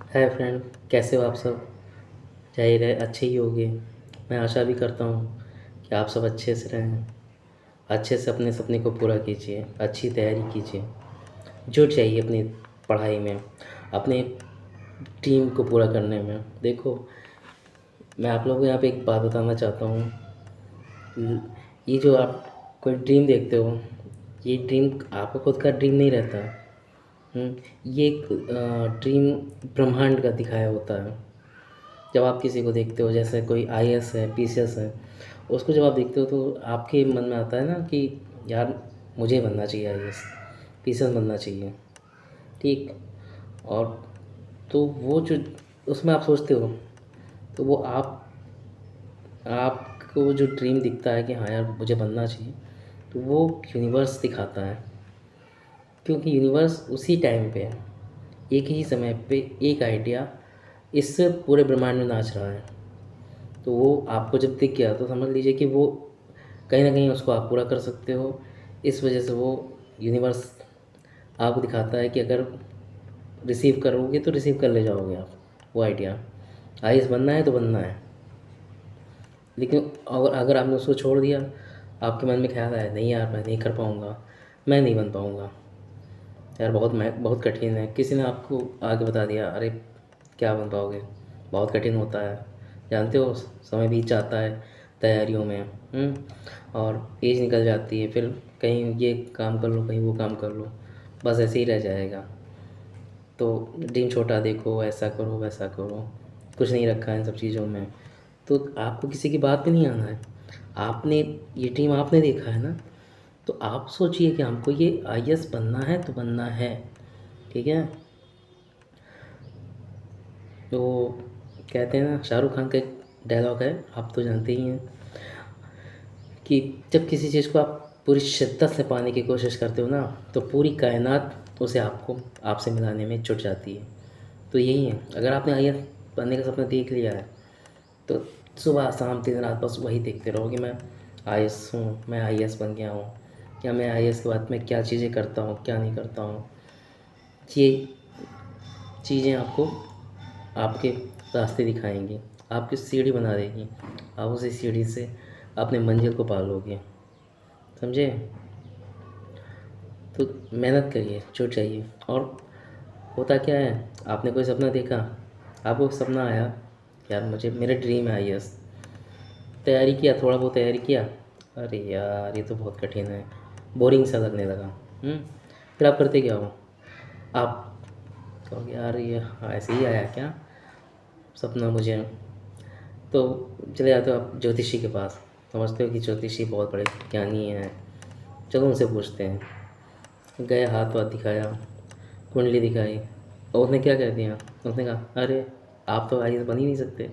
Hi friend, कैसे हो आप सब। जाहिर है अच्छे ही होंगे। मैं आशा भी करता हूँ कि आप सब अच्छे से रहें। अच्छे से अपने सपने को पूरा कीजिए, अच्छी तैयारी कीजिए। जो चाहिए अपनी पढ़ाई में, अपने ड्रीम को पूरा करने में। देखो, मैं आप लोगों को यहाँ पे एक बात बताना चाहता हूँ। ये जो आप कोई ड्रीम देखते हो, ये ड्रीम आपका खुद का ड्रीम नहीं रहता। ये एक ड्रीम ब्रह्मांड का दिखाया होता है। जब आप किसी को देखते हो, जैसे कोई आईएएस है, पीसीएस है, उसको जब आप देखते हो तो आपके मन में आता है ना कि यार मुझे बनना चाहिए आईएएस, पीसीएस बनना चाहिए। ठीक। और तो वो जो उसमें आप सोचते हो, तो वो आपको जो ड्रीम दिखता है कि हाँ यार मुझे बनना चाहिए, तो वो यूनिवर्स दिखाता है। क्योंकि यूनिवर्स उसी टाइम पे, एक ही समय पे एक आइडिया इस पूरे ब्रह्मांड में नाच रहा है। तो वो आपको जब दिख गया तो समझ लीजिए कि वो कहीं ना कहीं उसको आप पूरा कर सकते हो। इस वजह से वो यूनिवर्स आपको दिखाता है कि अगर रिसीव करोगे तो रिसीव कर ले जाओगे आप वो आइडिया। आईएएस बनना है तो बनना है। लेकिन अगर अगर आपने उसको छोड़ दिया, आपके मन में ख्याल आया नहीं यार मैं नहीं कर पाऊँगा, मैं नहीं बन पाऊँगा, यार बहुत कठिन है, किसी ने आपको आगे बता दिया अरे क्या बन पाओगे, बहुत कठिन होता है, जानते हो समय बीत जाता है तैयारियों में। और एज निकल जाती है, फिर कहीं ये काम कर लो कहीं वो काम कर लो, बस ऐसे ही रह जाएगा। तो ड्रीम छोटा देखो, ऐसा करो वैसा करो, कुछ नहीं रखा है इन सब चीज़ों में। तो आपको किसी की बात पे नहीं आना है। आपने ये ड्रीम आपने देखा है ना, तो आप सोचिए कि हमको ये आईएएस बनना है तो बनना है। ठीक है। तो कहते हैं ना, शाहरुख खान का एक डायलॉग है, आप तो जानते ही हैं, कि जब किसी चीज़ को आप पूरी शिद्दत से पाने की कोशिश करते हो ना, तो पूरी कायनात उसे आपको आपसे मिलाने में जुट जाती है। तो यही है, अगर आपने आईएएस बनने का सपना देख लिया है, तो सुबह शाम दिन रात बस वही देखते रहो कि मैं आईएएस हूँ, मैं आईएएस बन गया हूँ, या मैं आईएएस के बाद मैं क्या चीज़ें करता हूँ क्या नहीं करता हूँ। ये चीज़ें आपको आपके रास्ते दिखाएंगी, आपकी सीढ़ी बना देगी। आप उसी सीढ़ी से अपने मंजिल को पालोगे। समझे। तो मेहनत करिए जो चाहिए। और होता क्या है, आपने कोई सपना देखा, आपको सपना आया यार मुझे मेरा ड्रीम है आईएएस, तैयारी किया, थोड़ा बहुत तैयारी किया, अरे यार ये तो बहुत कठिन है, बोरिंग सा लगने लगा। फिर आप करते क्या हो, आप कहोगे यार ये हाँ ऐसे ही आया क्या सपना मुझे। तो चले जाते हो आप ज्योतिषी के पास, समझते हो कि ज्योतिषी बहुत बड़े ज्ञानी हैं, चलो उनसे पूछते हैं। गए, हाथ वाथ दिखाया, कुंडली दिखाई, और उसने क्या कह दिया, उसने कहा अरे आप तो आईएएस बन ही नहीं सकते,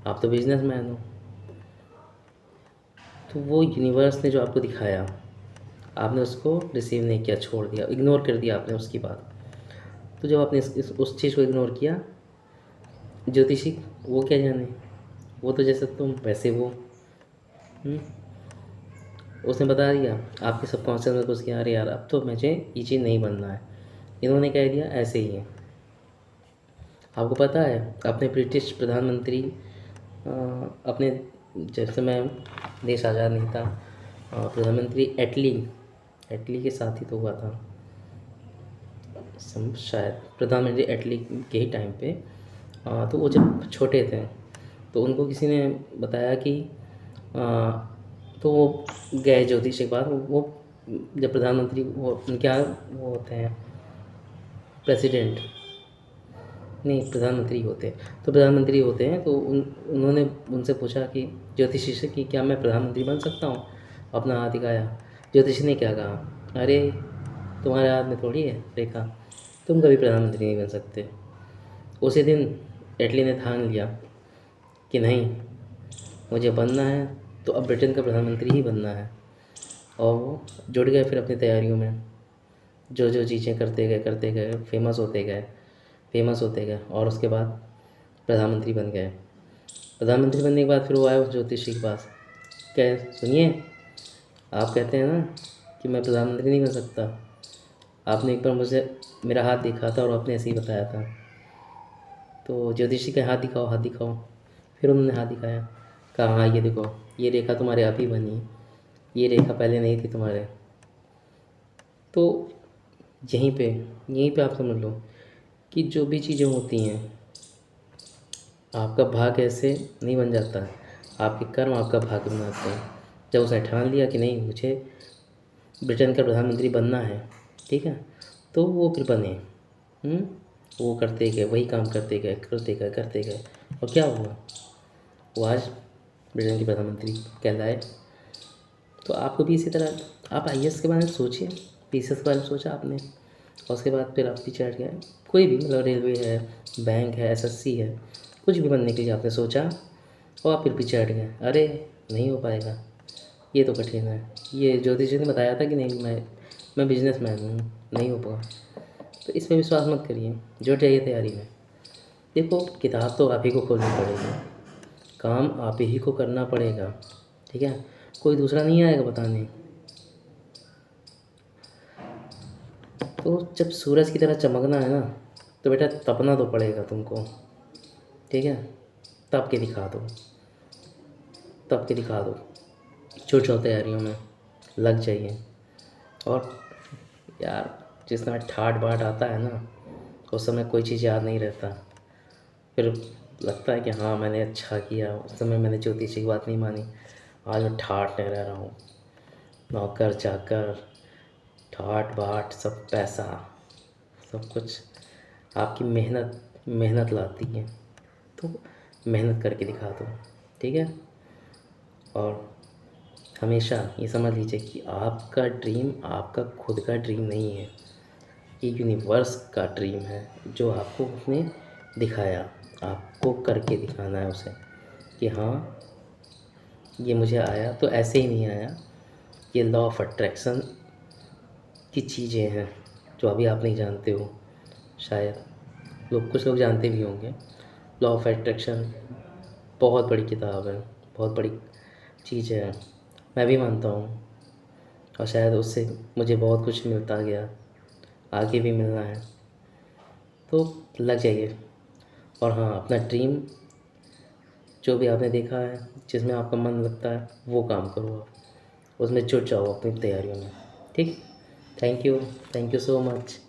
आप तो बिजनेसमैन हो। तो वो यूनिवर्स ने जो आपको दिखाया, आपने उसको रिसीव नहीं किया, छोड़ दिया, इग्नोर कर दिया आपने उसकी बात। तो जब आपने उस चीज़ को इग्नोर किया, ज्योतिषी वो क्या जाने, वो तो जैसे तुम वैसे वो। हम्म, उसने बता दिया, आपके सबकॉन्शियस में घुस गया, अरे यार अब तो मुझे ये चीज़ नहीं बनना है, इन्होंने कह दिया ऐसे ही है। आपको पता है, अपने ब्रिटिश प्रधानमंत्री अपने जब समय देश आज़ाद नहीं था, प्रधानमंत्री एटली, एटली के साथ ही तो हुआ था, शायद प्रधानमंत्री एटली के ही टाइम पे। तो वो जब छोटे थे, तो उनको किसी ने बताया कि तो वो गए ज्योतिष के पास। वो जब प्रधानमंत्री, वो उनके यहाँ वो होते हैं प्रेसिडेंट, नहीं प्रधानमंत्री होते हैं, तो प्रधानमंत्री होते हैं, तो उन्होंने उनसे पूछा कि ज्योतिषी से कि क्या मैं प्रधानमंत्री बन सकता हूँ, अपना हाथ दिखाया। ज्योतिषी ने क्या कहा, अरे तुम्हारे हाथ में थोड़ी है रेखा, तुम कभी प्रधानमंत्री नहीं बन सकते। उसी दिन एटली ने ठान लिया कि नहीं, मुझे बनना है तो अब ब्रिटेन का प्रधानमंत्री ही बनना है। और वो जुट गए फिर अपनी तैयारियों में, जो जो चीज़ें करते गए, फेमस होते गए, और उसके बाद प्रधानमंत्री बन गए। प्रधानमंत्री बनने के बाद फिर वो आए उस ज्योतिषी के पास, क्या सुनिए, आप कहते हैं ना कि मैं प्रधानमंत्री नहीं बन सकता, आपने एक बार मुझे मेरा हाथ देखा था और आपने ऐसे ही बताया था। तो ज्योतिषी के हाथ दिखाओ, हाथ दिखाओ। फिर उन्होंने हाथ दिखाया, कहा हाँ ये देखो, ये रेखा तुम्हारे अभी बनी, ये रेखा पहले नहीं थी तुम्हारे। तो यहीं पे आप समझ लो कि जो भी चीज़ें होती हैं, आपका भाग्य ऐसे नहीं बन जाता है, आपके कर्म आपका भाग्य बनाते हैं। जब उसने ठान लिया कि नहीं मुझे ब्रिटेन का प्रधानमंत्री बनना है, ठीक है, तो वो फिर बने। हम्म, वो करते गए, वही काम करते गए, करते गए, करते गए, और क्या हुआ, वो आज ब्रिटेन के प्रधानमंत्री कहलाए। तो आपको भी इसी तरह आप आईएएस के बारे में सोचिए, पीसीएस के बारे में सोचा आपने, और उसके बाद फिर आप पीछे हट गए। कोई भी मतलब रेलवे है, बैंक है, एसएससी है, कुछ भी बनने के लिए आपने सोचा और आप फिर पीछे हट गए, अरे नहीं हो पाएगा, ये तो कठिन है, ये ज्योतिष जी ने बताया था कि नहीं मैं बिजनेसमैन हूँ, नहीं हो पाएगा। तो इस पर विश्वास मत करिए, जुट जाइए तैयारी में। देखो किताब तो आप ही को खोलनी पड़ेगी, काम आप ही को करना पड़ेगा, ठीक है, कोई दूसरा नहीं आएगा बताने। तो जब सूरज की तरह चमकना है ना, तो बेटा तपना तो पड़ेगा तुमको, ठीक है, तप के दिखा दो, तप के दिखा दो, जुट जाओ तैयारियों में, लग जाइए। और यार जिस समय ठाट बाट आता है ना, उस समय कोई चीज़ याद नहीं रहता, फिर लगता है कि हाँ मैंने अच्छा किया, उस समय मैंने ज्योतिषी की बात नहीं मानी, आज मैं ठाट नहीं रह रहा हूँ, नौकर चाकर, ठाट बाट, सब पैसा, सब कुछ आपकी मेहनत मेहनत लाती है। तो मेहनत करके दिखा दो, ठीक है। और हमेशा ये समझ लीजिए कि आपका ड्रीम आपका खुद का ड्रीम नहीं है, ये यूनिवर्स का ड्रीम है, जो आपको उसने दिखाया, आपको करके दिखाना है उसे कि हाँ ये मुझे आया, तो ऐसे ही नहीं आया, ये लॉ ऑफ अट्रैक्शन की चीज़ें हैं जो अभी आप नहीं जानते हो, शायद कुछ लोग जानते भी होंगे। लॉ ऑफ अट्रैक्शन बहुत बड़ी किताब है, बहुत बड़ी चीज़ है, मैं भी मानता हूँ, और शायद उससे मुझे बहुत कुछ मिलता गया, आगे भी मिलना है। तो लग जाइए, और हाँ अपना ड्रीम जो भी आपने देखा है, जिसमें आपका मन लगता है, वो काम करो आप, उसमें जुट जाओ अपनी तैयारियों में, ठीक। Thank you so much.